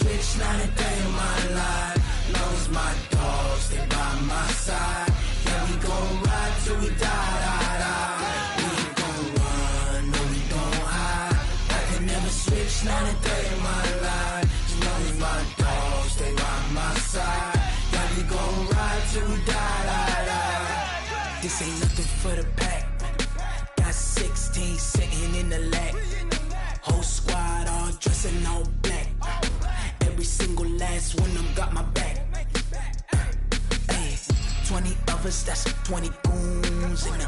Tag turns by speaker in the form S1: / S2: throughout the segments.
S1: switch, not a day in my life. Long as my dogs, they by my side. Yeah, we gon' ride till we die. We ain't gon' run, no, we don't hide. I can never switch, not a day in my life. As long as my dogs, they by my side. Yeah, we gon' ride till we die. This ain't nothing for the pack. Got 16 sitting in the lap. Whole squad all dressing all black. Every single last one of them got my back. Hey, 20 of us, that's 20 goons. And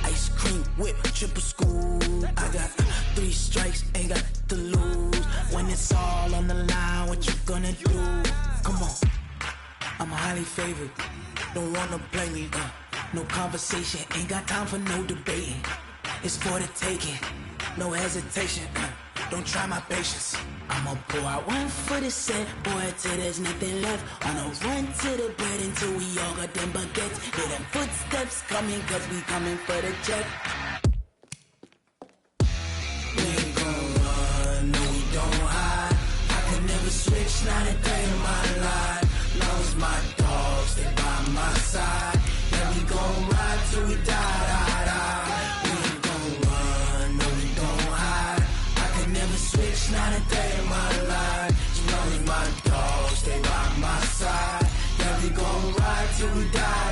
S1: ice cream whip, triple school. I got 3 strikes, ain't got to lose. When it's all on the line, what you gonna do? Come on, I'm highly favored. Don't wanna play me, no conversation, ain't got time for no debating. It's for the taking, no hesitation. Don't try my patience. I'ma pull out one for the set, boy, till there's nothing left. On a run to the bread until we all got them baguettes. Hear them footsteps coming, cause we coming for the check. We ain't gon' run, no, we don't hide. I could never switch, not a day in my life. Long as my dogs, they by my side. Yeah, we gon' ride till we die. We ain't gon' run, no, we don't hide. I could never switch, not a day in my life. As long as my dogs, they by my side. Yeah, we gon' ride till we die.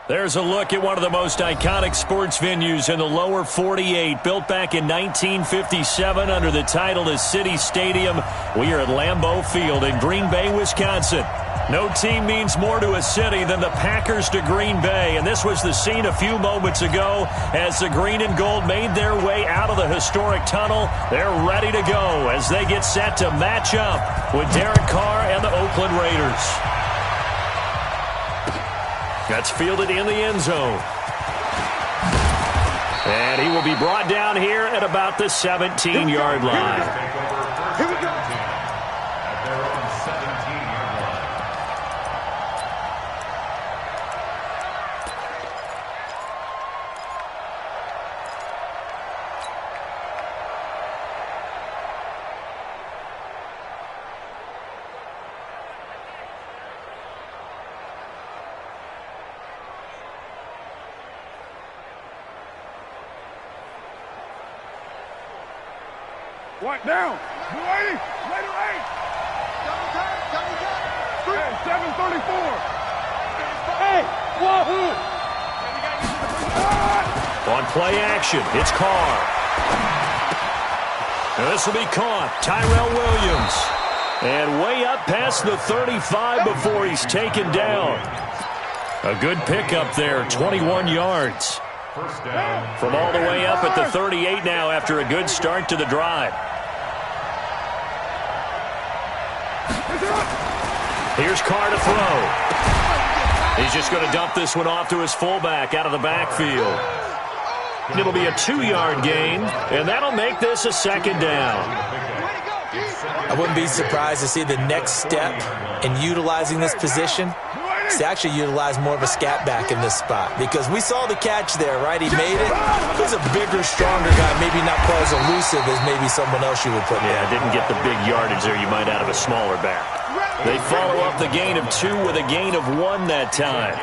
S2: There's a look at one of the most iconic sports venues in the lower 48. Built back in 1957 under the title of City Stadium. We are at Lambeau Field in Green Bay, Wisconsin. No team means more to a city than the Packers to Green Bay. And this was the scene a few moments ago as the green and gold made their way out of the historic tunnel. They're ready to go as they get set to match up with Derek Carr and the Oakland Raiders. That's fielded in the end zone. And he will be brought down here at about the 17-yard line.
S3: Here we go. What down? 280, later 8. Double time. 734. Hey, wahoo!
S2: On play action, it's Carr. And this will be caught. Tyrell Williams. And way up past the 35 before he's taken down. A good pickup there, 21 yards. From all the way up at the 38 now after a good start to the drive. Here's Carr to throw. He's just going to dump this one off to his fullback out of the backfield. It'll be a 2-yard gain, and that'll make this a second down.
S4: I wouldn't be surprised to see the next step in utilizing this position is to actually utilize more of a scat back in this spot, because we saw the catch there, right? He made it. He's a bigger, stronger guy, maybe not quite as elusive as maybe someone else you would put there.
S2: Yeah, didn't get the big yardage there you might out of a smaller back. They follow up the gain of 2 with a gain of 1 that time.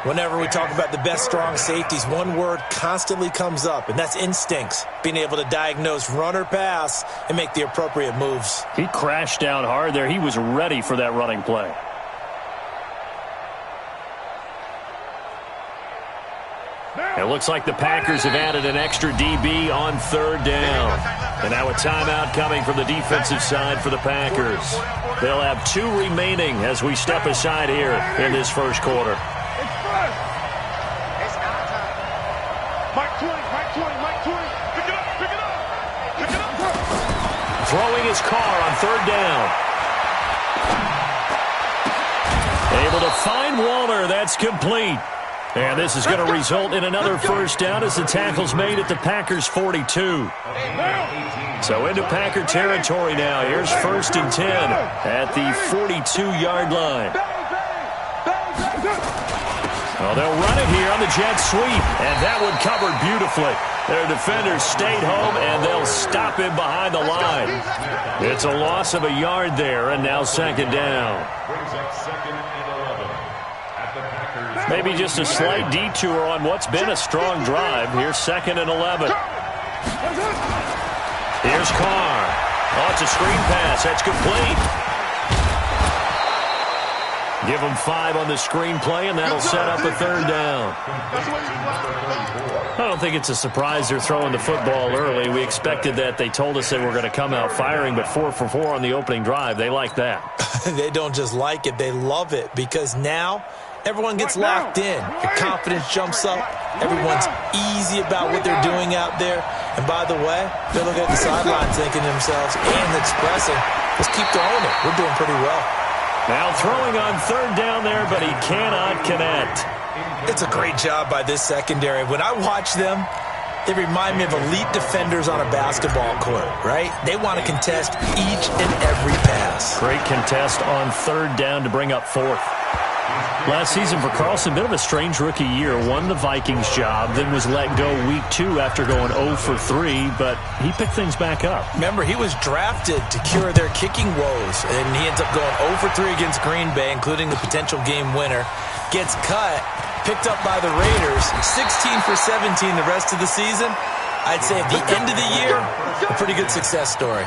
S4: Whenever we talk about the best strong safeties, one word constantly comes up, and that's instincts. Being able to diagnose run or pass and make the appropriate moves.
S2: He crashed down hard there. He was ready for that running play. It looks like the Packers have added an extra DB on third down. And now a timeout coming from the defensive side for the Packers. They'll have 2 remaining as we step aside here in this first quarter. Throwing his car on third down. Able to find Waller. That's complete. And this is going to result in another first down as the tackle's made at the Packers' 42. So into Packer territory now. Here's 1st and 10 at the 42-yard line. Well, they'll run it here on the jet sweep, and that one covered beautifully. Their defenders stayed home, and they'll stop him behind the line. It's a loss of a yard there, and now 2nd down. Maybe just a slight detour on what's been a strong drive. Here's 2nd and 11. Here's Carr. Oh, it's a screen pass. That's complete. Give them 5 on the screen play, and that'll set up a 3rd down. I don't think it's a surprise they're throwing the football early. We expected that. They told us they were going to come out firing, but 4 for 4 on the opening drive. They like that.
S4: They don't just like it. They love it because now everyone gets locked in. The confidence jumps up. Everyone's easy about what they're doing out there. And by the way, they're looking at the sidelines thinking to themselves and expressing, let's keep throwing it. We're doing pretty well.
S2: Now throwing on 3rd down there, but he cannot connect.
S4: It's a great job by this secondary. When I watch them, they remind me of elite defenders on a basketball court, right? They want to contest each and every pass.
S2: Great contest on 3rd down to bring up 4th. Last season for Carlson, bit of a strange rookie year. Won the Vikings job, then was let go week 2 after going 0 for 3, but he picked things back up.
S4: Remember, he was drafted to cure their kicking woes, and he ends up going 0 for 3 against Green Bay, including the potential game winner. Gets cut, picked up by the Raiders, 16 for 17 the rest of the season. I'd say at the end of the year, a pretty good success story.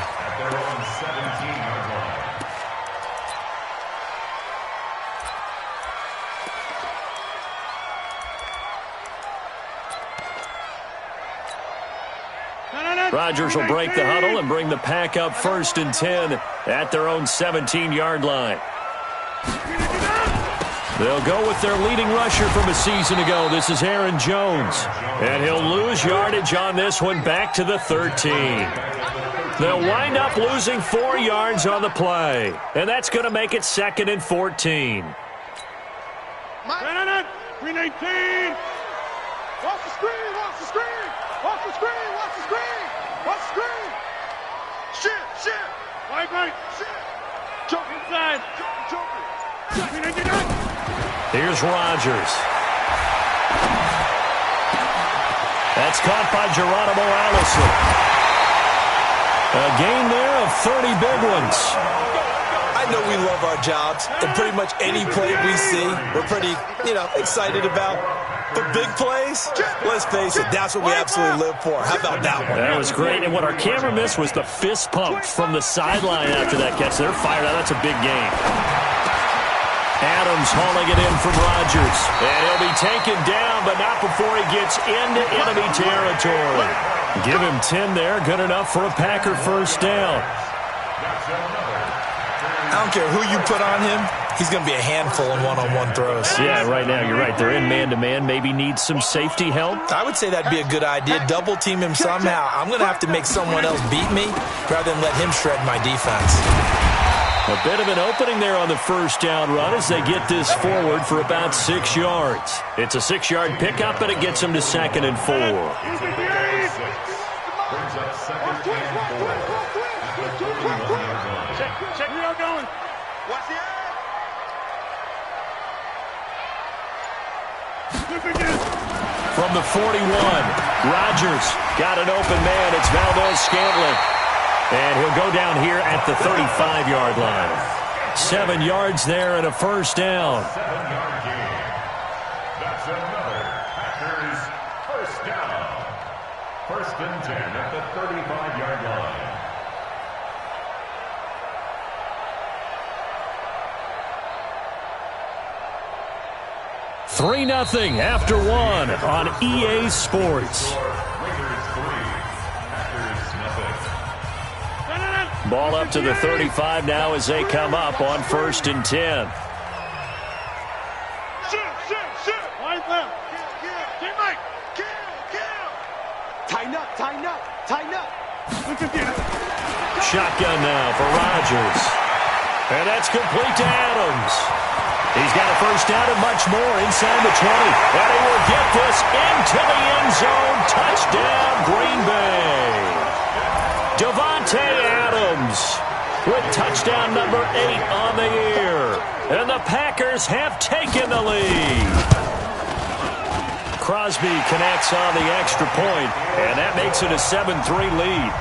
S2: Rodgers will break the huddle and bring the Pack up 1st and 10 at their own 17-yard line. They'll go with their leading rusher from a season ago. This is Aaron Jones. And he'll lose yardage on this one back to the 13. They'll wind up losing 4 yards on the play. And that's going to make it 2nd and 14.
S3: 319. Watch the screen, watch the screen. Watch the screen, watch the screen. Watch the screen. Shit. Right. Shit. Jump inside. Jump. 399.
S2: Here's Rodgers. That's caught by Geronimo Allison. A gain there of 30 big ones.
S4: I know we love our jobs, and pretty much any play we see, we're pretty, excited about. But big plays, let's face it, that's what we absolutely live for. How about that one?
S2: That was great, and what our camera missed was the fist pump from the sideline after that catch. They're fired out. That's a big game. Adams hauling it in from Rodgers. And he'll be taken down, but not before he gets into enemy territory. Give him 10 there. Good enough for a Packer 1st down.
S4: I don't care who you put on him. He's going to be a handful in one-on-one throws.
S2: Yeah, right now, you're right. They're in man-to-man. Maybe need some safety help.
S4: I would say that'd be a good idea. Double team him somehow. I'm going to have to make someone else beat me rather than let him shred my defense.
S2: A bit of an opening there on the 1st down run as they get this forward for about 6 yards. It's a 6-yard pickup, and it gets them to 2nd and 4.
S3: Check where y'all going. Watch the eye.
S2: From the 41, Rodgers got an open man. It's Valdes-Scantling. And he'll go down here at the 35-yard line. 7 yards there and a 1st down.
S5: another Packers first down. 1st and 10 at the 35-yard line.
S2: Three 0 after one on EA Sports. Ball up to the 35 now as they come up on 1st and 10.
S3: Line left. Teammate. Kill.
S6: Tighten up.
S2: Shotgun now for Rodgers. And that's complete to Adams. He's got a first down and much more inside the 20. And he will get this into the end zone. Touchdown, Green Bay. Davante Adams with touchdown number 8 on the year. And the Packers have taken the lead. Crosby connects on the extra point, and that makes it a 7-3 lead.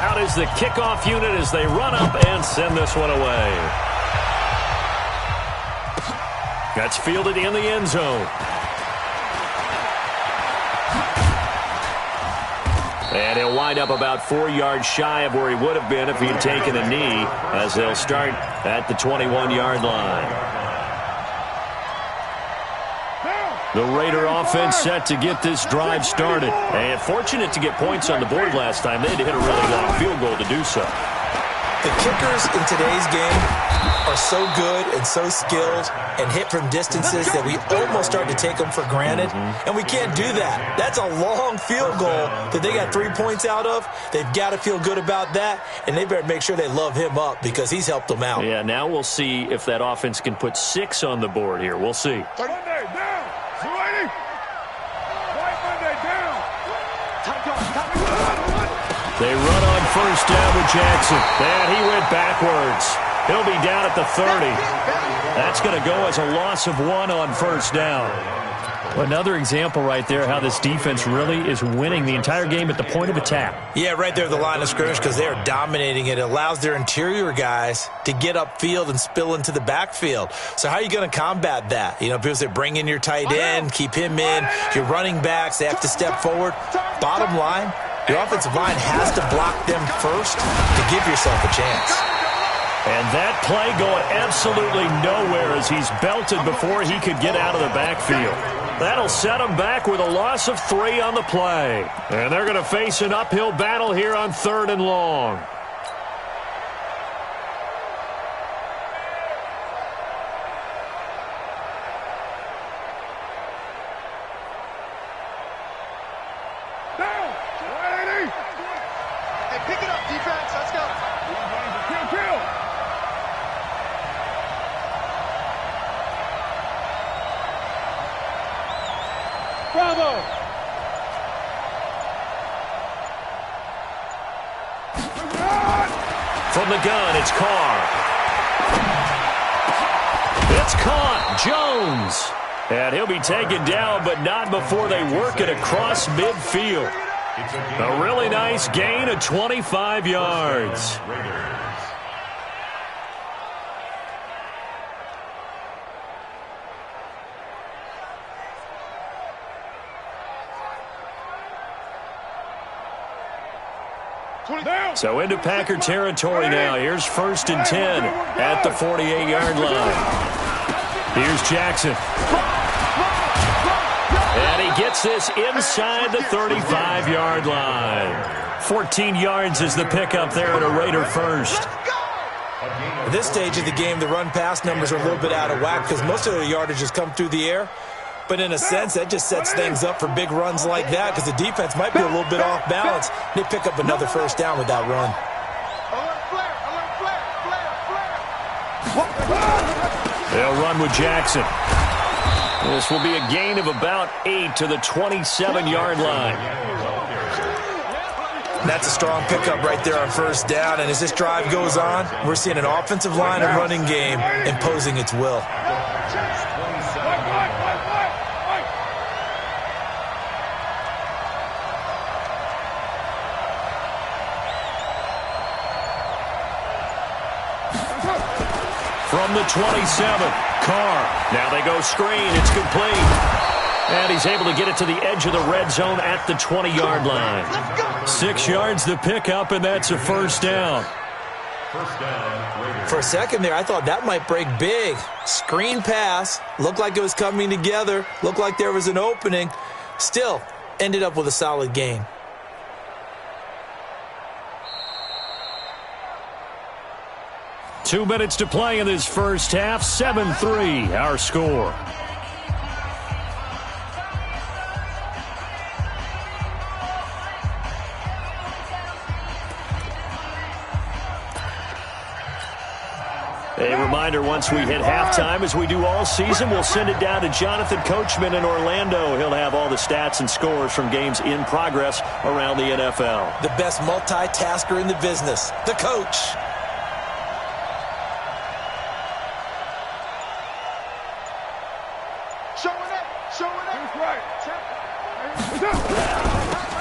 S2: Out is the kickoff unit as they run up and send this one away. That's fielded in the end zone. And he'll wind up about 4 yards shy of where he would have been if he had taken a knee, as they'll start at the 21-yard line. The Raider offense set to get this drive started. And fortunate to get points on the board last time. They had to hit a really long field goal to do so.
S4: The kickers in today's game are so good and so skilled and hit from distances that we almost start to take them for granted. And we can't do that. That's a long field goal that they got 3 points out of. They've got to feel good about that, and they better make sure they love him up because he's helped them out.
S2: Yeah, now we'll see if that offense can put 6 on the board here. We'll see.
S3: Monday down. 280. White Monday down.
S2: They run on first down with Jackson. And he went backwards. He'll be down at the 30. That's going to go as a loss of 1 on first down. Another example right there how this defense really is winning the entire game at the point of attack.
S4: Yeah, right there at the line of scrimmage because they are dominating it. It allows their interior guys to get upfield and spill into the backfield. So how are you going to combat that? You know, because they bring in your tight end, keep him in. Your running backs, they have to step forward. Bottom line, your offensive line has to block them first to give yourself a chance.
S2: And that play going absolutely nowhere as he's belted before he could get out of the backfield. That'll set him back with a loss of 3 on the play. And they're going to face an uphill battle here on 3rd and long.
S3: Down. 280.
S6: Hey, pick it up, defense. Let's go.
S3: Kill. Bravo.
S2: From the gun, it's Carr. It's caught. Jones. And he'll be taken down, but not before they work it across midfield. A really nice gain of 25 yards. So into Packer territory now. Here's 1st and 10 at the 48-yard line. Here's Jackson. And he gets this inside the 35-yard line. 14 yards is the pickup there at a Raider first.
S4: At this stage of the game, the run-pass numbers are a little bit out of whack because most of their yardage has come through the air. But in a sense, that just sets things up for big runs like that because the defense might be a little bit off balance. They pick up another first down with that run.
S2: They'll run with Jackson. This will be a gain of about 8 to the 27-yard line.
S4: That's a strong pickup right there on first down. And as this drive goes on, we're seeing an offensive line and running game imposing its will.
S2: From the 27, Carr. Now they go screen. It's complete. And he's able to get it to the edge of the red zone at the 20-yard line. 6 yards the pickup, and that's a first down.
S4: For a second there, I thought that might break big. Screen pass. Looked like it was coming together. Looked like there was an opening. Still, ended up with a solid gain.
S2: Two minutes to play in this first half. 7-3, our score. A reminder, once we hit halftime, as we do all season, we'll send it down to Jonathan Coachman in Orlando. He'll have all the stats and scores from games in progress around the NFL.
S4: The best multitasker in the business, the coach.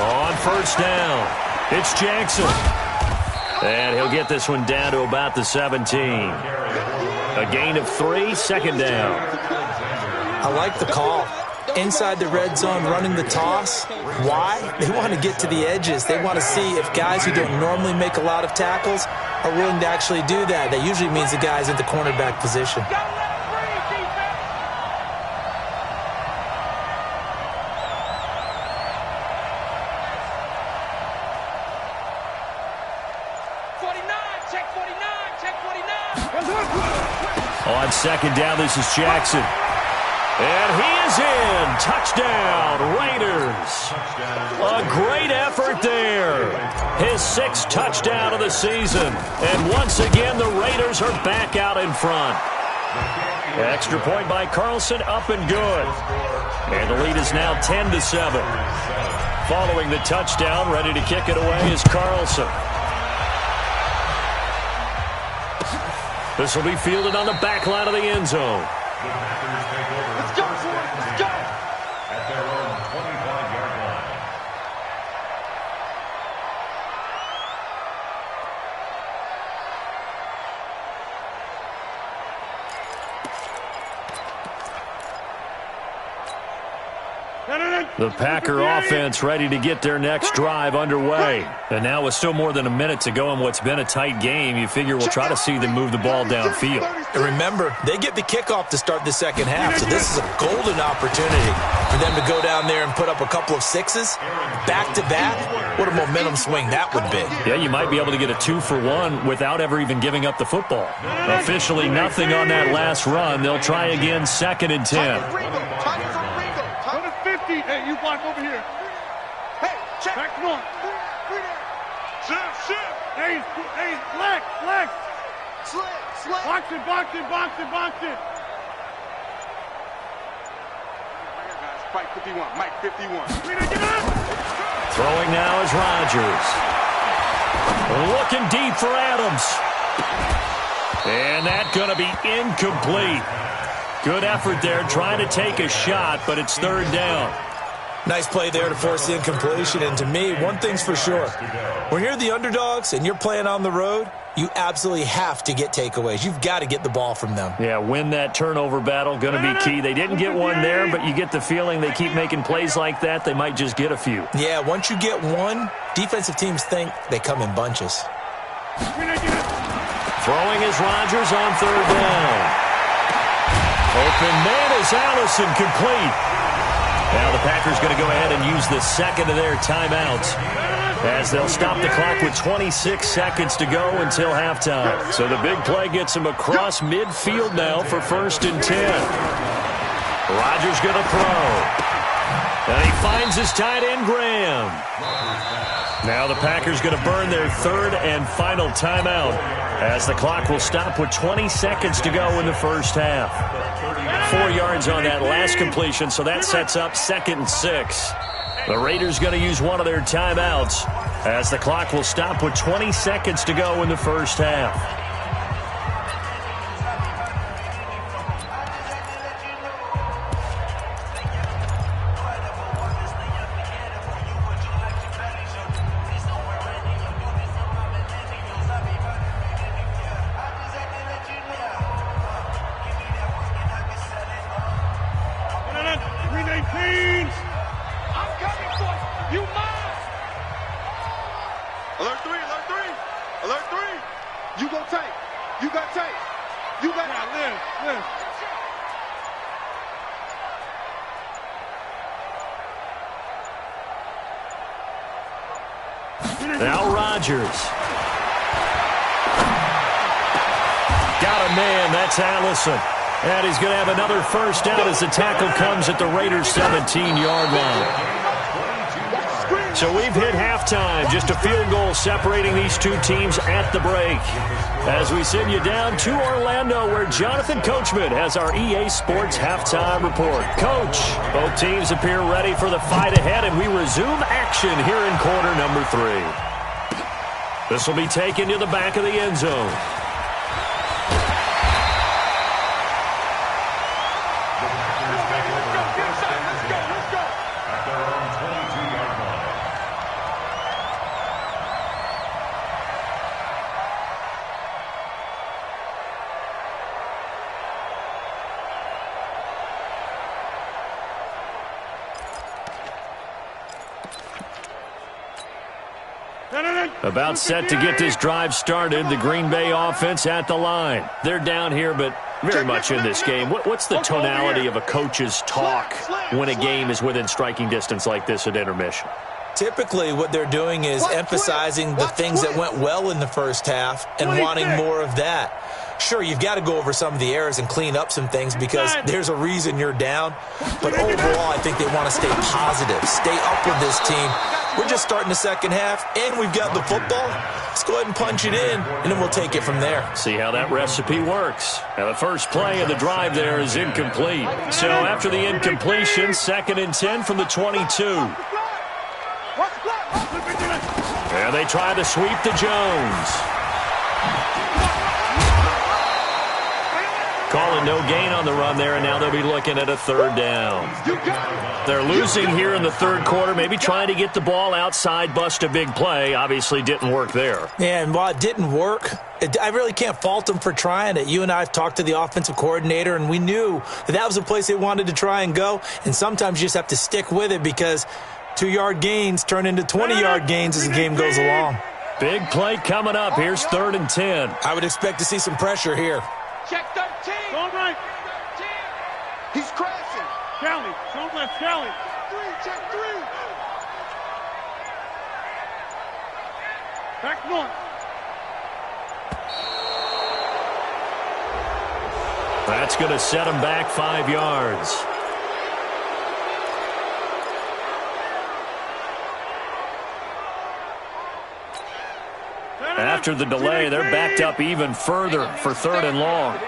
S2: On first down, it's Jackson. And he'll get this one down to about the 17. A gain of 3, second down.
S4: I like the call. Inside the red zone, running the toss. Why? They want to get to the edges. They want to see if guys who don't normally make a lot of tackles are willing to actually do that. That usually means the guy's at the cornerback position.
S2: On second down, this is Jackson. And he is in. Touchdown, Raiders. A great effort there. His 6th touchdown of the season. And once again, the Raiders are back out in front. Extra point by Carlson, up and good. And the lead is now 10-7. Following the touchdown, ready to kick it away is Carlson. This will be fielded on the back line of the end zone.
S6: Let's go, let's go.
S5: At their own 25-yard line.
S2: The Packer offense ready to get their next drive underway. And now with still more than a minute to go in what's been a tight game, you figure we'll try to see them move the ball downfield.
S4: And remember, they get the kickoff to start the second half, so this is a golden opportunity for them to go down there and put up a couple of 6s back-to-back. What a momentum swing that would be.
S2: Yeah, you might be able to get a 2-for-1 without ever even giving up the football. Officially nothing on that last run. They'll try again, 2nd and 10.
S3: Hey, you block over here. Hey, check. Back north. Shift. Hey, flex. Slip. Box it.
S6: Mike 51.
S2: Throwing now is Rodgers. Looking deep for Adams. And that's going to be incomplete. Good effort there, trying to take a shot, but it's 3rd down.
S4: Nice play there to force the incompletion. And to me, one thing's for sure. When you're the underdogs and you're playing on the road, you absolutely have to get takeaways. You've got to get the ball from them.
S2: Yeah, win that turnover battle, going to be key. They didn't get one there, but you get the feeling they keep making plays like that, they might just get a few.
S4: Yeah, once you get one, defensive teams think they come in bunches.
S2: Throwing is Rodgers on 3rd down. Open man is Allison, complete. Now the Packers going to go ahead and use the 2nd of their timeouts as they'll stop the clock with 26 seconds to go until halftime. So the big play gets him across midfield now for 1st and 10. Rodgers going to throw. And he finds his tight end, Graham. Now the Packers going to burn their 3rd and final timeout as the clock will stop with 20 seconds to go in the first half. 4 yards on that last completion, so that sets up 2nd and 6. The Raiders going to use one of their timeouts as the clock will stop with 20 seconds to go in the first half.
S3: Alert 3, alert 3. Alert 3. You go tank. You got tank. You got live.
S2: Now Rodgers. Got a man. That's Allison. And he's going to have another first down as the tackle comes at the Raiders' 17-yard line. So we've hit halftime. Just a field goal separating these two teams at the break. As we send you down to Orlando, where Jonathan Coachman has our EA Sports halftime report. Coach, both teams appear ready for the fight ahead, and we resume action here in quarter number 3. This will be taken to the back of the end zone. About set to get this drive started. The Green Bay offense at the line. They're down here, but very much in this game. What's the tonality of a coach's talk when a game is within striking distance like this at intermission?
S4: Typically, what they're doing is emphasizing the things that went well in the first half and wanting more of that. Sure, you've got to go over some of the errors and clean up some things because there's a reason you're down. But overall, I think they want to stay positive, stay up with this team. We're just starting the second half, and we've got the football. Let's go ahead and punch it in, and then we'll take it from there.
S2: See how that recipe works. Now, the first play of the drive there is incomplete. So after the incompletion, 2nd and 10 from the 22. There they try to sweep to Jones. Calling no gain on the run there, and now they'll be looking at a 3rd down. They're losing here in the 3rd quarter, maybe trying to get the ball outside, bust a big play. Obviously didn't work there.
S4: Yeah, and while it didn't work, I really can't fault them for trying it. You and I have talked to the offensive coordinator, and we knew that was a place they wanted to try and go. And sometimes you just have to stick with it because 2-yard gains turn into 20-yard gains as the game goes along.
S2: Big play coming up. Here's 3rd and 10.
S4: I would expect to see some pressure here.
S6: Check 13.
S3: Don't right.
S6: 13.
S3: He's crashing.
S6: Kelly. Don't let Kelly.
S3: 3, check 3.
S6: Back north.
S2: That's going to set him back 5 yards. After the delay, they're backed up even further for 3rd and long.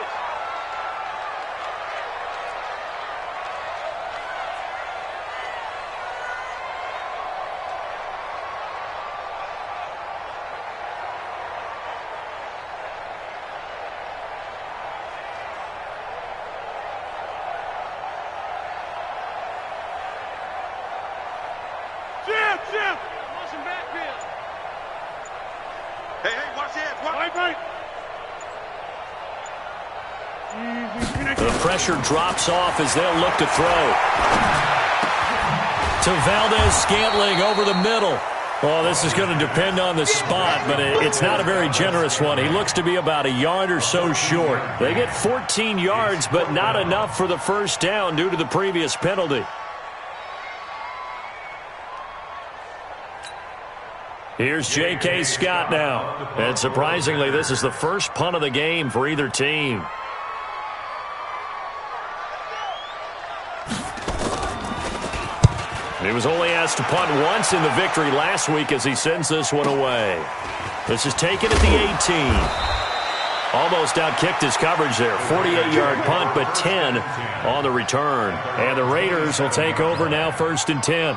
S2: The pressure drops off as they'll look to throw. To Valdez-Scantling over the middle. Well, this is going to depend on the spot, but it's not a very generous one. He looks to be about a yard or so short. They get 14 yards, but not enough for the first down due to the previous penalty. Here's J.K. Scott now. And surprisingly, this is the first punt of the game for either team. He was only asked to punt once in the victory last week as he sends this one away. This is taken at the 18. Almost outkicked his coverage there. 48-yard punt, but 10 on the return. And the Raiders will take over now 1st and 10.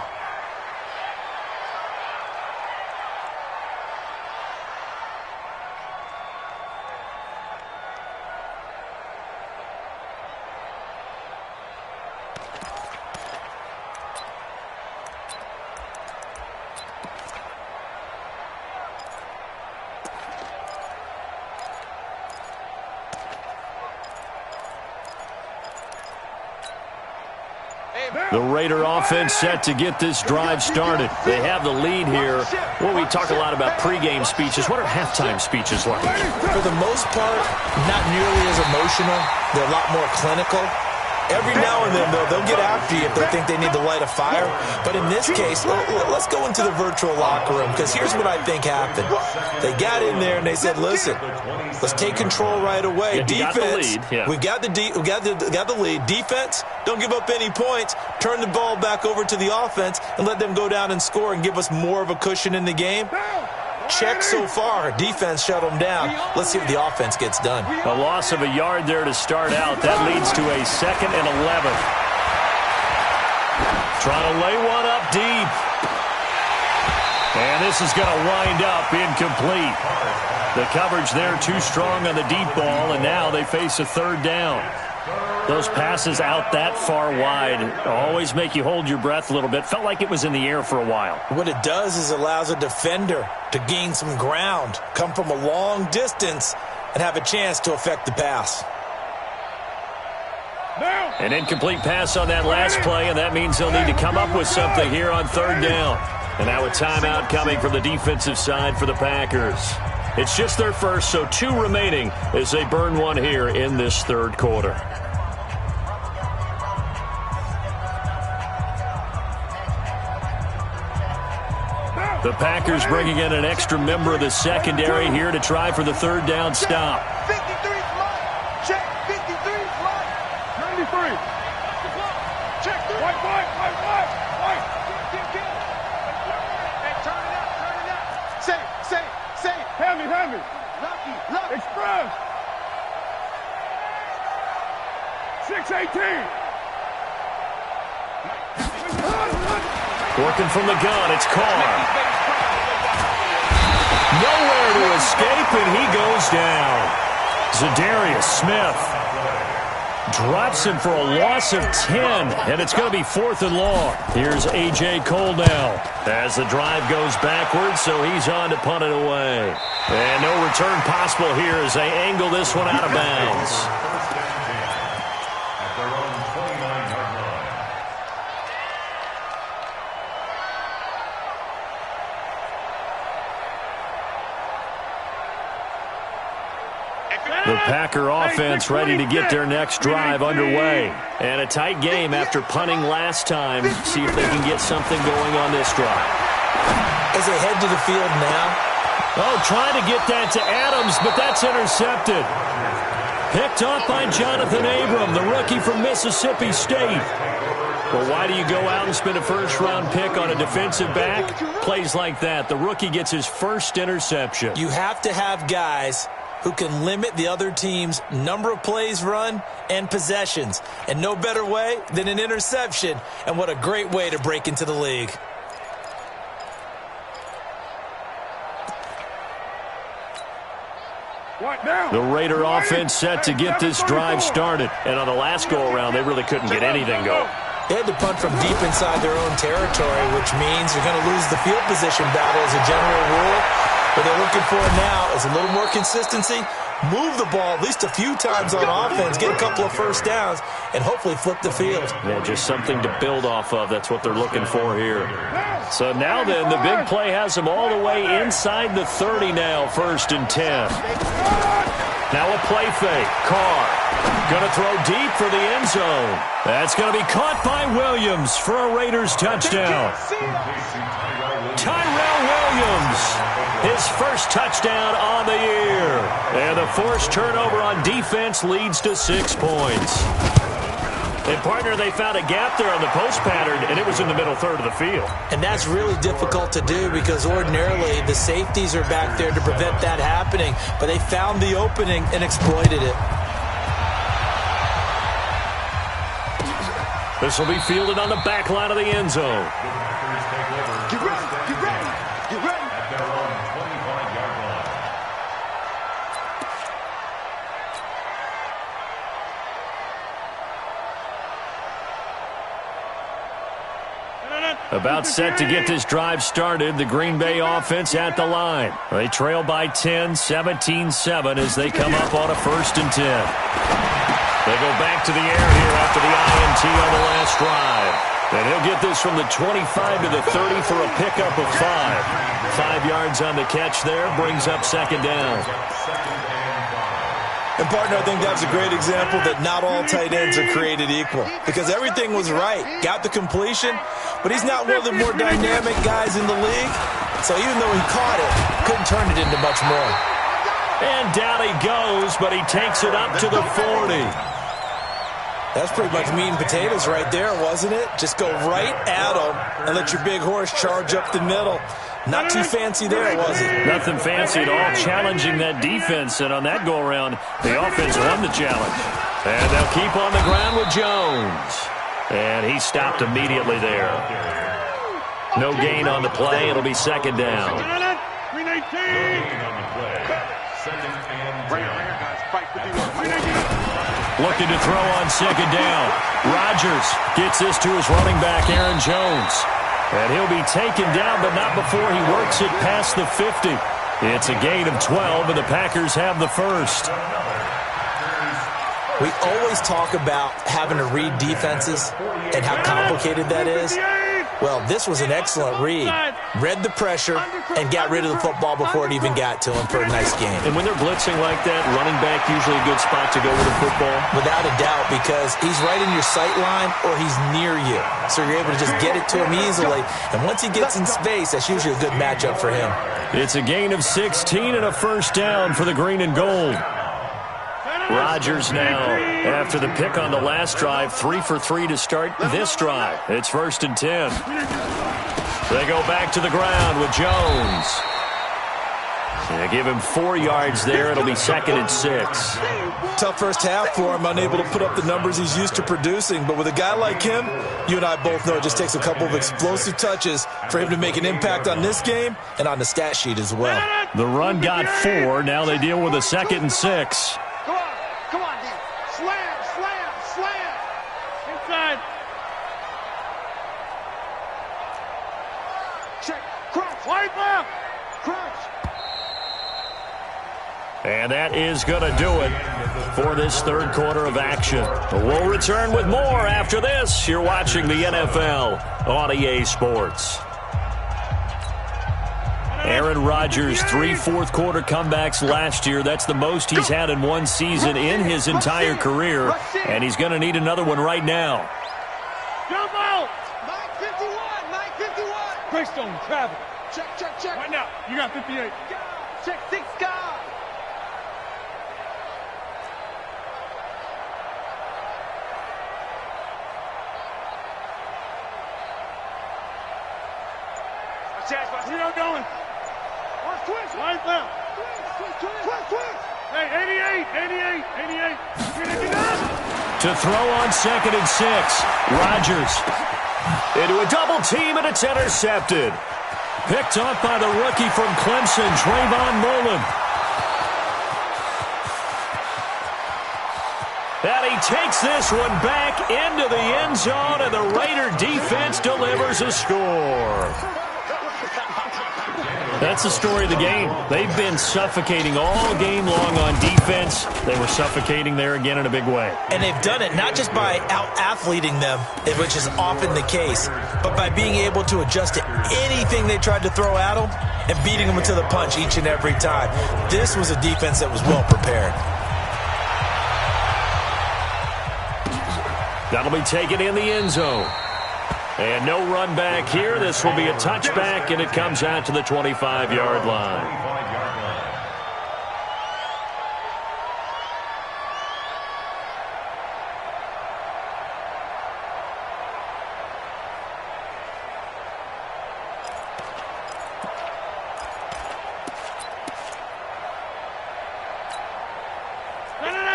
S6: Hey,
S2: The Raider offense set to get this drive started. They have the lead here. Well, we talk a lot about pregame speeches. What are halftime speeches like?
S4: For the most part, not nearly as emotional. They're a lot more clinical. Every now and then, though, they'll get after you if they think they need to light a fire. But in this case, let's go into the virtual locker room, because here's what I think happened. They got in there and they said, listen, let's take control right away. Defense, we got the lead. Defense, don't give up any points. Turn the ball back over to the offense and let them go down and score and give us more of a cushion in the game. Check so far. Defense shut them down. Let's see if the offense gets done.
S2: A loss of a yard there to start out. That leads to a 2nd and 11. Trying to lay one up deep. And this is going to wind up incomplete. The coverage there too strong on the deep ball, and now they face a 3rd down. Those passes out that far wide always make you hold your breath a little bit. Felt like it was in the air for a while.
S4: What it does is allows a defender to gain some ground, come from a long distance, and have a chance to affect the pass.
S2: An incomplete pass on that last play, and that means they'll need to come up with something here on 3rd down. And now a timeout coming from the defensive side for the Packers. It's just their first, so 2 remaining as they burn one here in this 3rd quarter. The Packers bringing in an extra member of the secondary here to try for the 3rd down stop.
S3: 53 fly. Check 53 fly. 93. Check 3. White. Hey, turn it up. Say. Hand me. Lucky. Express. 618.
S2: Working from the gun, it's Carr. Nowhere to escape, and he goes down. Za'Darius Smith drops him for a loss of 10, and it's going to be 4th and long. Here's A.J. Cole now as the drive goes backwards, so he's on to punt it away. And no return possible here as they angle this one out of bounds. The Packer offense ready to get their next drive underway. And a tight game after punting last time. See if they can get something going on this drive.
S4: As they head to the field now.
S2: Oh, trying to get that to Adams, but that's intercepted. Picked off by Jonathan Abram, the rookie from Mississippi State. Well, why do you go out and spend a first-round pick on a defensive back? Plays like that. The rookie gets his first interception.
S4: You have to have guys who can limit the other team's number of plays run and possessions. And no better way than an interception. And what a great way to break into the league.
S2: The Raider offense set to get this drive started. And on the last go-around, they really couldn't get anything going.
S4: They had to punt from deep inside their own territory, which means you're going to lose the field position battle as a general rule. What they're looking for now is a little more consistency, move the ball at least a few times on offense, get a couple of first downs, and hopefully flip the field.
S2: Yeah, just something to build off of. That's what they're looking for here. So now then, the big play has them all the way inside the 30 now, 1st and 10. Now a play fake. Carr going to throw deep for the end zone. That's going to be caught by Williams for a Raiders touchdown. Tyrell Williams, his first touchdown on the year. And the forced turnover on defense leads to 6 points. And, partner, they found a gap there on the post pattern, and it was in the middle third of the field.
S4: And that's really difficult to do because ordinarily the safeties are back there to prevent that happening. But they found the opening and exploited it.
S2: This will be fielded on the back line of the end zone.
S3: Get ready, get ready, get ready.
S5: At their own 25-yard line.
S2: About set to get this drive started, the Green Bay offense at the line. They trail by 10, 17-7 as they come up on a 1st and 10. They go back to the air here after the INT on the last drive. And he'll get this from the 25 to the 30 for a pickup of 5. 5 yards on the catch there, brings up second down.
S4: And, partner, I think that's a great example that not all tight ends are created equal. Because everything was right. Got the completion, but he's not one of the more dynamic guys in the league. So even though he caught it, couldn't turn it into much more.
S2: And down he goes, but he takes it up to the 40.
S4: That's pretty much meat and potatoes right there, wasn't it? Just go right at him and let your big horse charge up the middle. Not too fancy there, was it?
S2: Nothing fancy at all, challenging that defense. And on that go-around, the offense won the challenge. And they'll keep on the ground with Jones. And he stopped immediately there. No gain on the play. It'll be second down. Looking to throw on second down. Rodgers gets this to his running back, Aaron Jones. And he'll be taken down, but not before he works it past the 50. It's a gain of 12, and the Packers have the first.
S4: We always talk about having to read defenses and how complicated that is. Well, this was an excellent read. Read the pressure and got rid of the football before it even got to him for a nice game.
S2: And when they're blitzing like that, running back usually a good spot to go with the football?
S4: Without a doubt, because he's right in your sight line or he's near you. So you're able to just get it to him easily. And once he gets in space, that's usually a good matchup for him.
S2: It's a gain of 16 and a first down for the green and gold. Rodgers now, after the pick on the last drive, 3 for 3 to start this drive. It's 1st and 10. They go back to the ground with Jones. They give him 4 yards there. It'll be 2nd and 6.
S4: Tough first half for him, unable to put up the numbers he's used to producing. But with a guy like him, you and I both know it just takes a couple of explosive touches for him to make an impact on this game and on the stat sheet as well.
S2: The run got 4. Now they deal with a 2nd and 6.
S3: Come on, D. Slam, slam, slam. Inside. Check. Crunch. Wide left. Crunch.
S2: And that is going to do it for this third quarter of action. We'll return with more after this. You're watching the NFL on EA Sports. Aaron Rodgers, 3 fourth-quarter comebacks last year. That's the most he's had in one season in his entire career, and he's going to need another one right now.
S3: Jump out. 951. Greystone, travel. Check. Right now. You got 58. Check 6 guys. Where you going? Twist. Right left. Twist. Hey, 88.
S2: To throw on 2nd and 6. Rodgers into a double team, and it's intercepted. Picked up by the rookie from Clemson, Trayvon Mullen. And he takes this one back into the end zone, and the Raider defense delivers a score. That's the story of the game. They've been suffocating all game long on defense. They were suffocating there again in a big way.
S4: And they've done it not just by out-athleting them, which is often the case, but by being able to adjust to anything they tried to throw at them and beating them to the punch each and every time. This was a defense that was well prepared.
S2: That'll be taken in the end zone. And no run back here. This will be a touchback, and it comes out to the 25-yard line.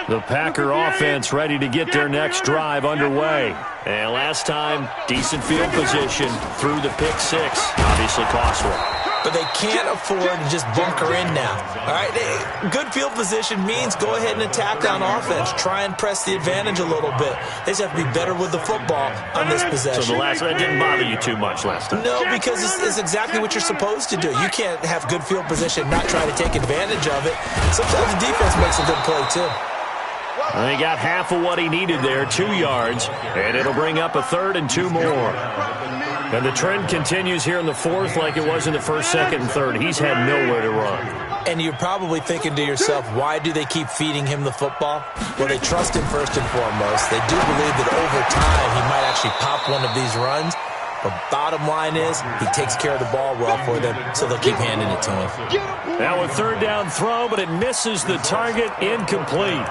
S2: The Packer offense ready to get their next drive underway. And last time, decent field position through the pick 6. Obviously cost one.
S4: But they can't afford to just bunker in now. All right, good field position means go ahead and attack on offense. Try and press the advantage a little bit. They just have to be better with the football on this possession.
S2: So the last one didn't bother you too much last time?
S4: No, because it's exactly what you're supposed to do. You can't have good field position, not try to take advantage of it. Sometimes the defense makes a good play, too.
S2: He got half of what he needed there, 2 yards, and it'll bring up a 3rd and 2 more. And the trend continues here in the 4th like it was in the 1st, 2nd, and 3rd. He's had nowhere to run.
S4: And you're probably thinking to yourself, why do they keep feeding him the football? Well, they trust him first and foremost. They do believe that over time he might actually pop one of these runs. But bottom line is, he takes care of the ball well for them, so they'll keep handing it to him.
S2: Now a 3rd down throw, but it misses the target, incomplete.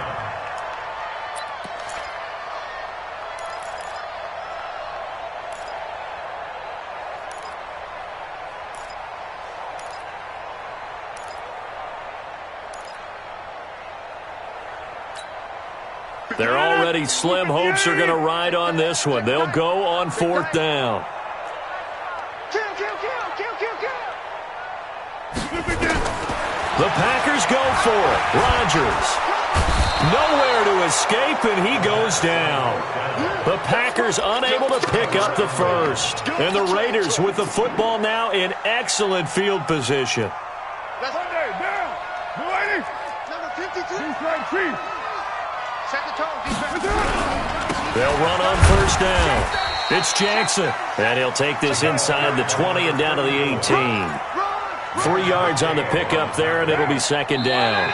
S2: Their already slim hopes are going to ride on this one. They'll go on 4th down. The Packers go for it. Rodgers. Nowhere to escape, and he goes down. The Packers unable to pick up the first. And the Raiders with the football now in excellent field position. They'll run on 1st down. It's Jackson. And he'll take this inside the 20 and down to the 18. 3 yards on the pickup there, and it'll be 2nd down.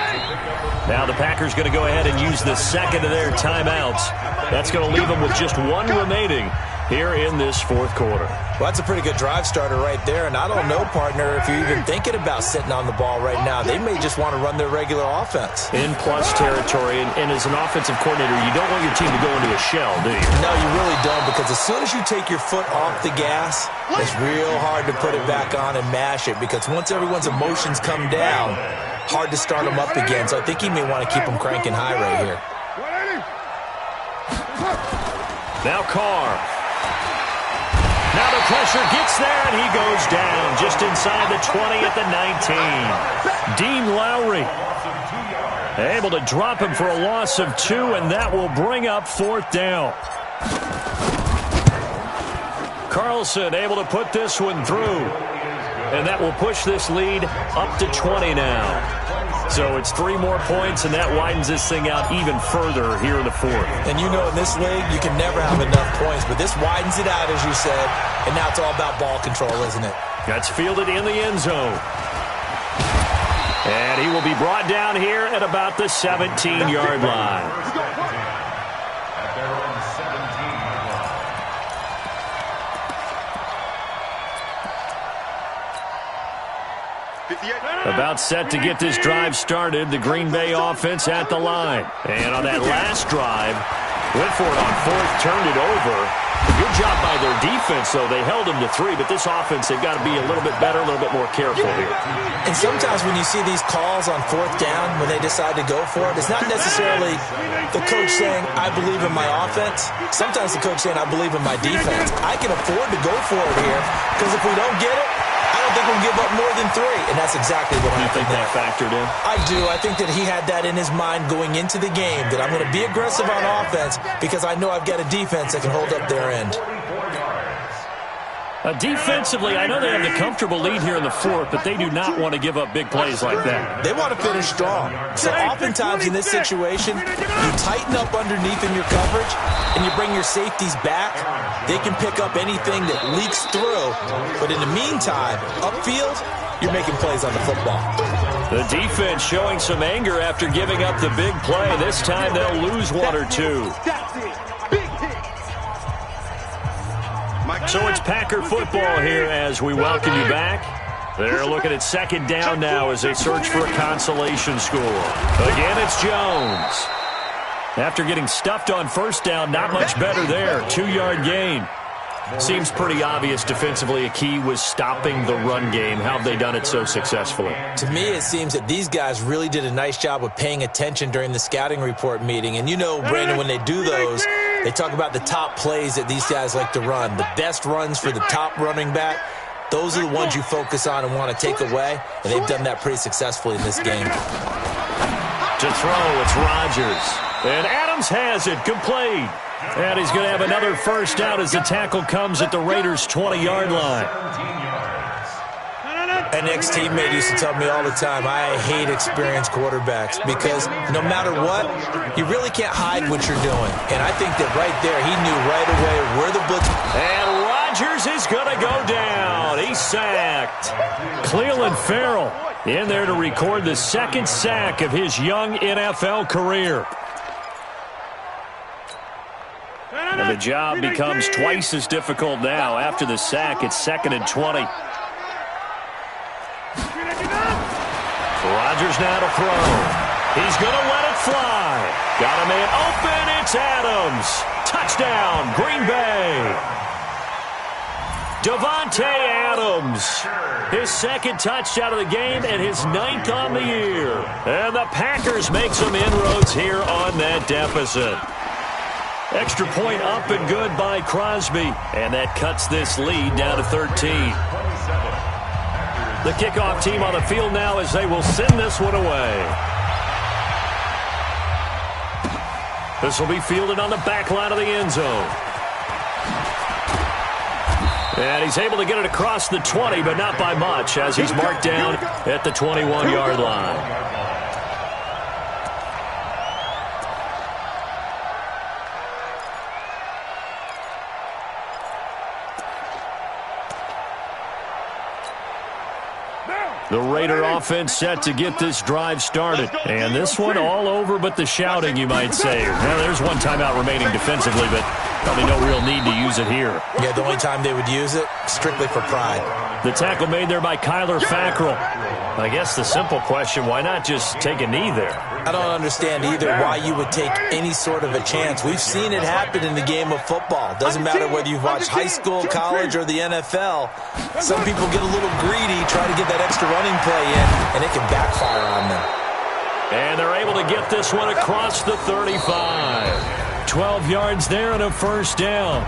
S2: Now the Packers going to go ahead and use the 2nd of their timeouts. That's going to leave them with just 1 remaining here in this 4th quarter.
S4: Well, that's a pretty good drive starter right there. And I don't know, partner, if you're even thinking about sitting on the ball right now. They may just want to run their regular offense.
S2: In plus territory, and as an offensive coordinator, you don't want your team to go into a shell, do you?
S4: No, you really don't, because as soon as you take your foot off the gas, it's real hard to put it back on and mash it, because once everyone's emotions come down, hard to start them up again. So I think he may want to keep them cranking high right here.
S2: Now Carr. Now the pressure gets there, and he goes down just inside the 20 at the 19. Dean Lowry able to drop him for a loss of 2, and that will bring up 4th down. Carlson able to put this one through, and that will push this lead up to 20 now. So it's 3 more points, and that widens this thing out even further here in the 4th.
S4: And you know in this league, you can never have enough points, but this widens it out, as you said, and now it's all about ball control, isn't it?
S2: That's fielded in the end zone. And he will be brought down here at about the 17-yard line. About set to get this drive started. The Green Bay offense at the line. And on that last drive, went for it on 4th, turned it over. Good job by their defense, though. They held them to 3, but this offense, they've got to be a little bit better, a little bit more careful here.
S4: And sometimes when you see these calls on 4th down, when they decide to go for it, it's not necessarily the coach saying, I believe in my offense. Sometimes the coach saying, I believe in my defense. I can afford to go for it here, because if we don't get it, I don't think we'll give up more than 3, and that's exactly what happened.
S2: You think that factored in?
S4: I do. I think that he had that in his mind going into the game, that I'm going to be aggressive on offense because I know I've got a defense that can hold up their end.
S2: Defensively, I know they have the comfortable lead here in the 4th, but they do not want to give up big plays like that.
S4: They want to finish strong. So oftentimes in this situation, you tighten up underneath in your coverage, and you bring your safeties back. They can pick up anything that leaks through. But in the meantime, upfield, you're making plays on the football.
S2: The defense showing some anger after giving up the big play. This time they'll lose 1 or 2. So it's Packer football here as we welcome you back. They're looking at 2nd down now as they search for a consolation score. Again, it's Jones. After getting stuffed on 1st down, not much better there. 2-yard gain. Seems pretty obvious defensively a key was stopping the run game. How have they done it so successfully?
S4: To me, it seems that these guys really did a nice job of paying attention during the scouting report meeting. And you know, Brandon, when they do those, they talk about the top plays that these guys like to run. The best runs for the top running back, those are the ones you focus on and want to take away. And they've done that pretty successfully in this game.
S2: To throw, it's Rodgers. And Adams has it, complete. And he's going to have another 1st down as the tackle comes at the Raiders' 20-yard line.
S4: An ex-teammate used to tell me all the time, I hate experienced quarterbacks because no matter what, you really can't hide what you're doing. And I think that right there, he knew right away where the blitz.
S2: And Rodgers is going to go down. He's sacked. Clelin Ferrell in there to record the second sack of his young NFL career. And the job becomes twice as difficult now. After the sack, it's 2nd and 20. Rodgers now to throw. He's going to let it fly. Got a man open. It's Adams. Touchdown, Green Bay. Davante Adams. His second touchdown of the game and his 9th on the year. And the Packers make some inroads here on that deficit. Extra point up and good by Crosby. And that cuts this lead down to 13. The kickoff team on the field now as they will send this one away. This will be fielded on the back line of the end zone. And he's able to get it across the 20, but not by much, as he's marked down at the 21-yard line. The Raider offense set to get this drive started. And this one all over but the shouting, you might say. Well, there's one timeout remaining defensively, but probably no real need to use it here.
S4: Yeah, the only time they would use it, strictly for pride.
S2: The tackle made there by Kyler Fackrell. I guess the simple question, why not just take a knee there?
S4: I don't understand either why you would take any sort of a chance. We've seen it happen in the game of football. Doesn't matter whether you've watched high school, college, or the NFL. Some people get a little greedy, try to get that extra running play in, and it can backfire on them.
S2: And they're able to get this one across the 35. 12 yards there and a first down.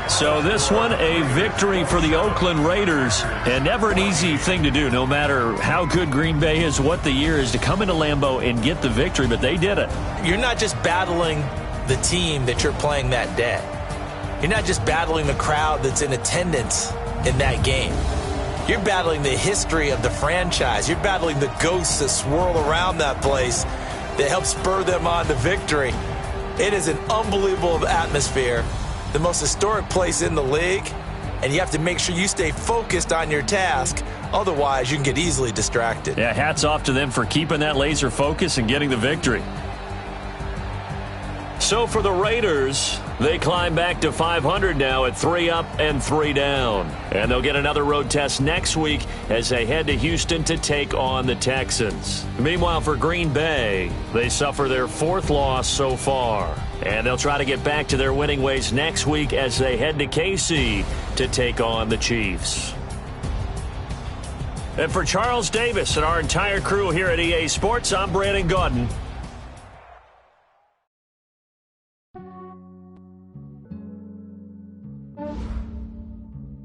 S2: So this one, a victory for the Oakland Raiders. And never an easy thing to do, no matter how good Green Bay is, what the year is, to come into Lambeau and get the victory, but they did it.
S4: You're not just battling the team that you're playing that day. You're not just battling the crowd that's in attendance in that game. You're battling the history of the franchise. You're battling the ghosts that swirl around that place that help spur them on to victory. It is an unbelievable atmosphere. The most historic place in the league, and you have to make sure you stay focused on your task. Otherwise, you can get easily distracted.
S2: Yeah, hats off to them for keeping that laser focus and getting the victory. So for the Raiders, they climb back to 500 now at 3 up and 3 down. And they'll get another road test next week as they head to Houston to take on the Texans. Meanwhile, for Green Bay, they suffer their 4th loss so far. And they'll try to get back to their winning ways next week as they head to KC to take on the Chiefs. And for Charles Davis and our entire crew here at EA Sports, I'm Brandon Gaudin.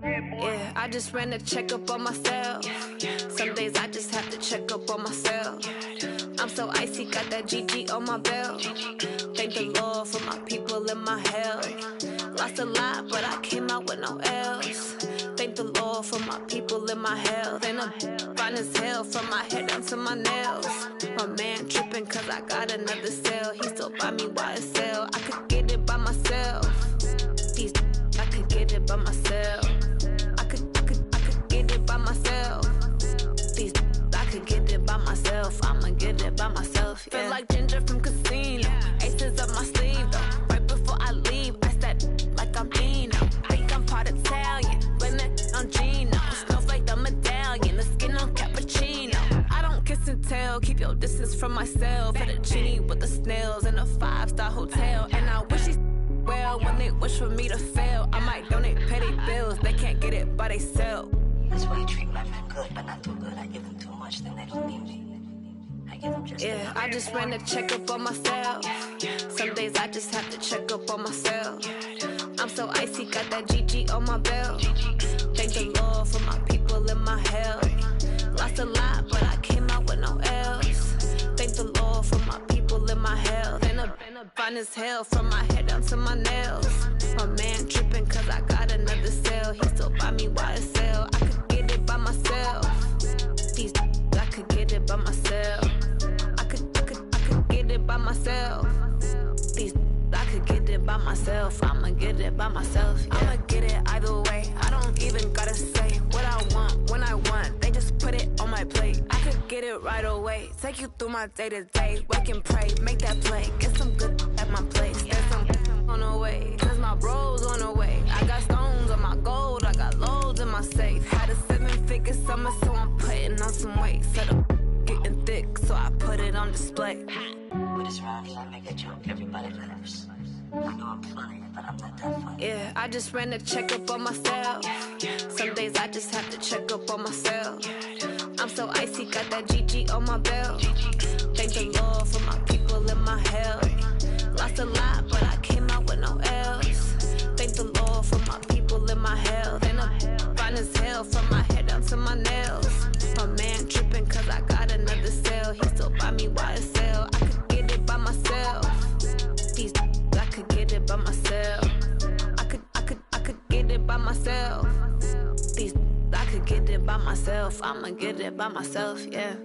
S7: Yeah, I just ran a checkup on myself. Some days I just have to check up on myself. I'm so icy, got that GG on my belt. Thank the Lord for my people and my health. Lost a lot, but I came out with no L's. Thank the Lord for my people and my health. And I'm fine as hell from my head down to my nails. My man tripping cause I got another cell. He still buy me YSL. I could get it by myself. I could get it by myself. I could get it by myself. I could get it by myself. I'ma get it by myself. Yeah. Feel like Ginger from Casino. Aces up my sleeve though. Right before I leave, I said like I'm Dino. Think I'm part Italian. Blame it on Gino. Snowflake the medallion. The skin on cappuccino. I don't kiss and tell. Keep your distance from myself. Hit a genie with the snails in a 5-star hotel. And I wish he well when they wish for me to fail. I might donate petty bills. They can't get it by theyself.
S8: That's why you treat women good, but not too good. I give them too much, then they don't need me. I give them just
S7: yeah, I just ran a checkup on myself. Some days I just have to check up on myself. I'm so icy, got that GG on my belt. Thank the Lord for my people and my health. Lost a lot, but I came out with no L's. Thank the Lord for my people and my health. And I'm fine as hell from my head down to my nails. My man tripping cause I got another cell. He still buy me YSL. I could get it by myself. could get it by myself. I could get it by myself. These I could get it by myself. I'ma get it by myself. Yeah. I'ma get it either way. I don't even gotta say what I want when I want. They just put it on my plate. I could get it right away. Take you through my day to day. Wake and pray, make that play. Get some good at my place. There's some on the way. Cause my bros on the way. I got stones on my gold. I got loads in my safe. Had a 7-figure summer, so I'm putting on some weight. Set up getting thick, so I put it on display.
S8: With this round, I make a joke, everybody laughs. I know I'm funny, but I'm not that funny.
S7: Yeah, I just ran a checkup on myself. Some days I just have to check up on myself. I'm so icy, got that GG on my belt. Thank the Lord for my people in my health. Lost a lot, but I came out with no L's. Thank the Lord for my people in my health. And I'm fine as hell from my head down to my nails. My man tripping cause I got another sale. He still buy me YSL. I could get it by myself. These I could get it by myself. I could get it by myself. These I could get it by myself. I'ma get it by myself, yeah.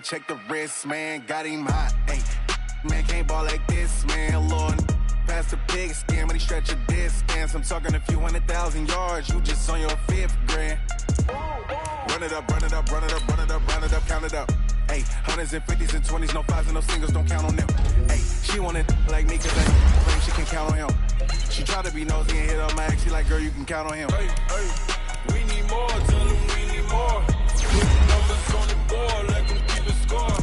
S9: Check the wrist, man, got him hot. Hey, man, can't ball like this, man. Lord, past the big scam, but he stretch a distance. I'm talking a few 100,000 yards. You just on your 5th grand. Run it up, run it up, run it up, run it up, run it up, count it up. Hey, 100s and 50s and 20s, no 5s and no singles, don't count on them. Hey, she wanted like me, cause that claim she can count on him. She tried to be nosy and hit on my ex. She like, girl, you can count on him.
S10: Hey, hey, we need more, tell them we need more. Put numbers on the board, like them keep a score.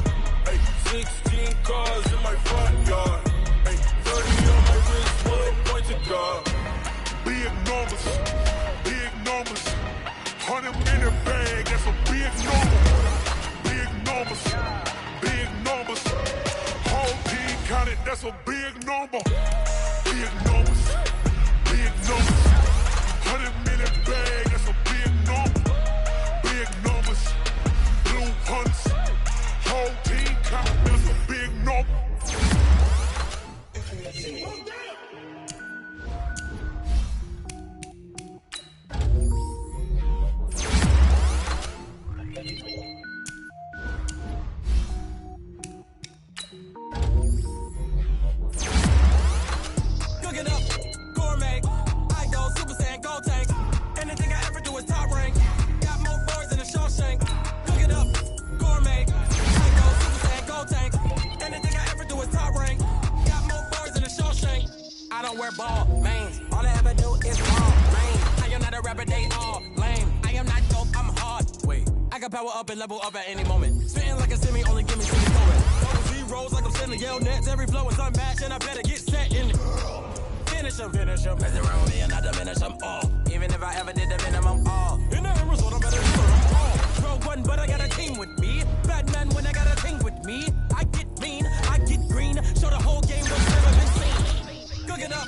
S10: Hey, 16 cars in my front yard. Hey, 30 on my wrist, bullet point to God.
S3: Big numbers, 100 in the bag, that's a big number. Big numbers, whole team counted, that's a big number. Big numbers, 100 in the bag, that's a big number. Big numbers, blue hunts, whole team counted, that's a big number.
S11: Cooking up, gourmet, I go Super Saiyan, gold tank. Anything I ever do is top rank. Got more boys than a Shawshank. Cooking up, gourmet, I go Super Saiyan, gold tank. Anything I ever do is top rank. Got more boys than a Shawshank. I don't wear ball, mains. All I ever do is ball, main. I am not a rapper, they all lame. I am not dope, I'm hard. Wait, I can power up and level up at any moment. Spitting like a semi, only give me semi-colon. Double zeros like I'm sending yell nets. Every flow is unmatched and I better get set in it. Finish them. Mess around with me and I diminish them all. Even if I ever did the minimum, all. In the end result, I'm better do them all. Rogue one, but I got a team with me. Batman when I got a thing with me. I get mean, I get green. Show the whole game what's never been seen. Cook it up.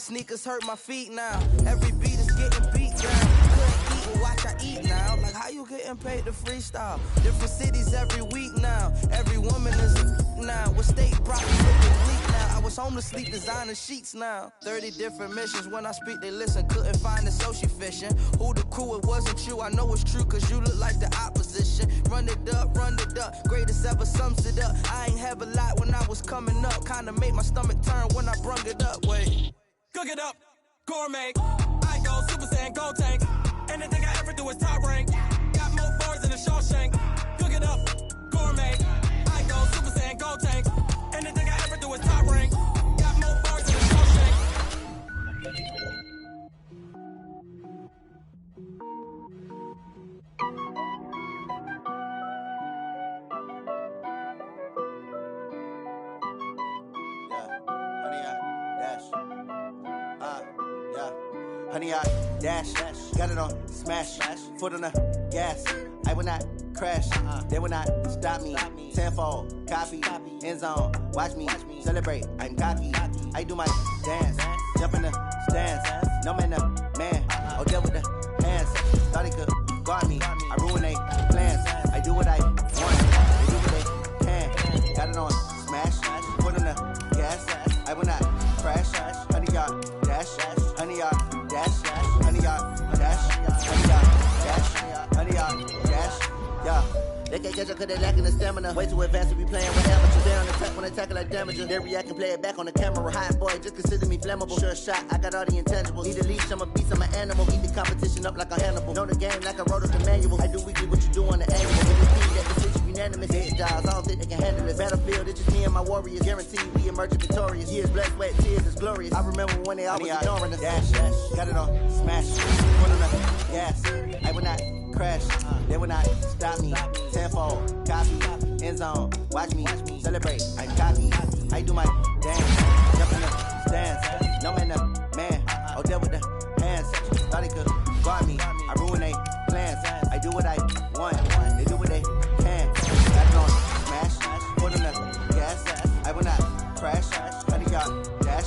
S12: sneakers hurt my feet now. Every beat is getting beat down. Couldn't eat, but watch I eat now. Like how you getting paid to freestyle? Different cities every week now. Every woman is a now. With state property looking bleak now. I was home to sleep designing sheets now. 30 different missions. When I speak, they listen. Couldn't find it, so she fishing. Who the crew? It wasn't you. I know it's true, cause you look like the opposition. Run it up, greatest ever sums it up. I ain't have a lot when I was coming up. Kinda made my stomach turn when I brung it up. Wait.
S11: Cook it up, gourmet. I go Super Saiyan, go tank. Anything I ever do is top rank. Got more bars than a Shawshank. Cook it up, gourmet. I go Super Saiyan, go tank. Anything I ever do is top rank. Got more bars than a Shawshank.
S13: Honey, I dash, got it on smash, foot on the gas. I will not crash, they will not stop me. Tenfold, copy, end zone, watch me celebrate. I'm cocky, I do my dance, jump in the stands. No man, man, oh deal with the hands. Thought he could guard me, I ruin they plans. I do what I want, they do what they can. Got it on smash, foot on the gas. I will not crash, honey, y'all dash, honey, y'all dash, honey, y'all dash, honey, y'all dash, honey, y'all dash, yeah. They can't catch up cause they lacking the stamina. Way too advanced to be playing with amateurs. They on attack when they tackle like damages. They react and play it back on the camera. Hot boy, just consider me flammable. Sure shot, I got all the intangibles. Need a leash, I'm a beast, I'm an animal. Eat the competition up like a Hannibal. Know the game like I wrote up the manual. I do weekly what you do on the annual. When you feed that decision unanimous. Hit dials, I don't think they can handle it. Battlefield, it's just me and my warriors. Guaranteed we emerge victorious. Years, blood, sweat, tears, it's glorious. I remember when they always ignoring us. Dash, got it on smash. One on the gas, I will not crash, they will not stop me. Tenfold, copy, end zone, watch me celebrate. I'm cocky, I do my dance, jump in the stands. No man, man, oh deal with the hands. Thought he could guard me, I ruin they plans. I do what I want, they do what they can. Got it on smash, foot on the gas. I will not crash, honey y'all dash,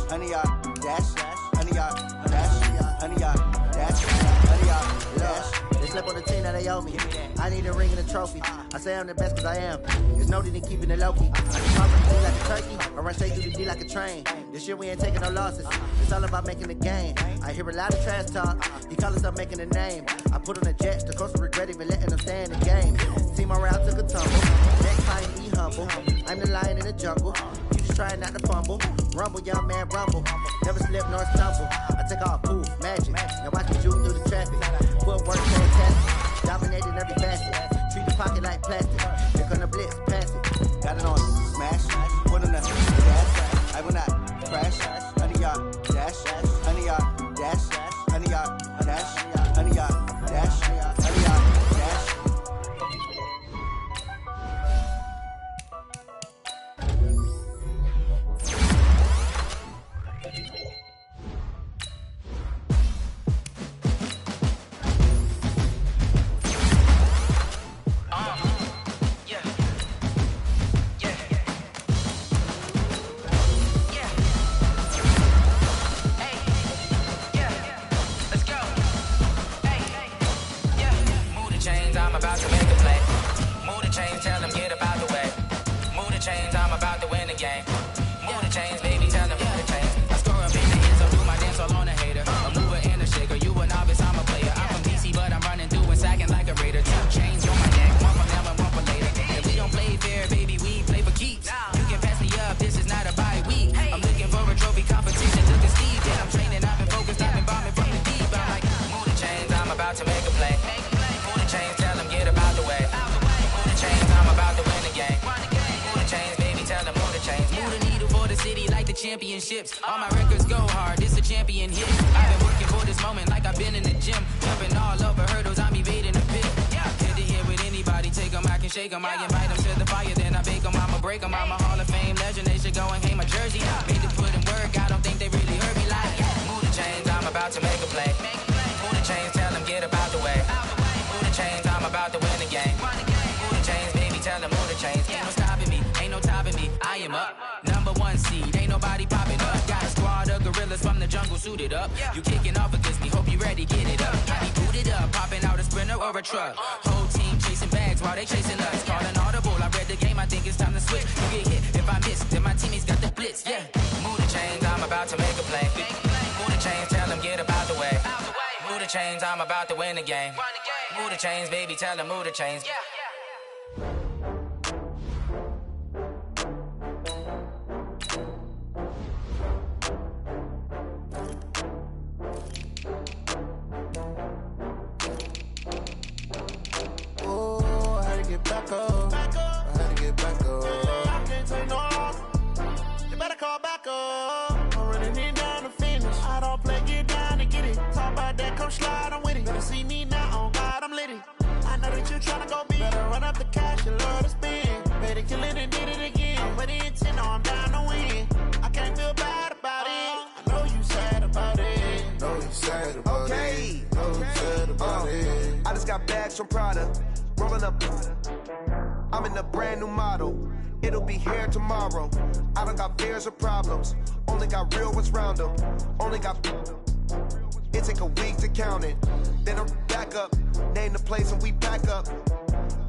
S13: honey y'all dash, honey y'all dash, honey y'all dash, honey y'all dash. They slept on the team that they owe me. I need a ring and a trophy. I say I'm the best cause I am. There's no need in keeping it low key. I can pop the D like a turkey, or run straight through the D like a train. This year we ain't taking no losses. It's all about making the game. I hear a lot of trash talk. He call himself making a name. I put on the Jets, the coach will regret even letting them stay in the game. Team morale took a tumble. Next time be humble. I'm the lion in the jungle. You just trying not to fumble. Rumble, young man, rumble. Never slip nor stumble. I take off, poof, magic. Now watch me juke through the traffic. Footwork fantastic. Dominating every facet. Treat the pocket like plastic. Here come the blitz, pass it. Got it on smash. Put on the gas. I will not crash. Honey, y'all dash. Honey, y'all dash. Honey, y'all dash. Honey, y'all dash. Honey, y'all dash.
S14: Championships, all my records go hard, this a champion hit. I've been working for this moment like I've been in the gym. Jumping all over hurdles, I'm evading the pit. Hit it here with anybody, take them, I can shake them. I invite them to the fire, then I bake them, I'ma break them. I'm a Hall of Fame legend, they should go and hang my jersey. Made to put in work, I don't think they really heard me like. Move the chains, I'm about to make a play. Move the chains, tell them get about the way. Move the chains, I'm about to win the game. Move the chains, baby, tell them move the chains. Ain't no stopping me, ain't no topping me, I am up. Number one seed, ain't nobody popping up. Got a squad of gorillas from the suited up. You kicking off against me, hope you ready, get it up. I be booted up, popping out a Sprinter or a truck. Whole team chasing bags while they chasing us. Calling audible, I read the game, I think it's time to switch. You get hit if I miss, then my teammates got the blitz, yeah. Move the chains, I'm about to make a play. Move the chains, tell them get about the way. Move the chains, I'm about to win the game. Move the chains, baby, tell them move the chains.
S15: Oh, I had to get back up. I had to get back up. I can't take no loss. You better call back up. I'm running it down to finish. I don't play, get down to get it. Talk about that, come slide, I'm with it. Better see me now, on God, I'm lit it. I know that you tryna go big. Better run up the cash, you love to spend. Better kill it and did it again. I'm with the intent, no, I'm down to win. I can't feel bad about it. I know you sad about it.
S16: Know you sad about it. Know you sad about it. I just got bags from Prada. Rolling up. I'm in a brand new model. It'll be here tomorrow. I don't got fears or problems. Only got real ones round them. Only got. It take a week to count it. Then I'm back up. Name the place and we back up.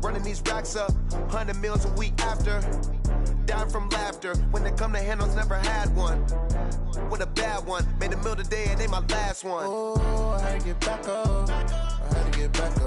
S16: Running these racks up. 100 meals a week after. Down from laughter. When they come to handles, never had one. With a bad one. Made a meal today and they my last one.
S15: Oh, I had to get back up. I had to get back up.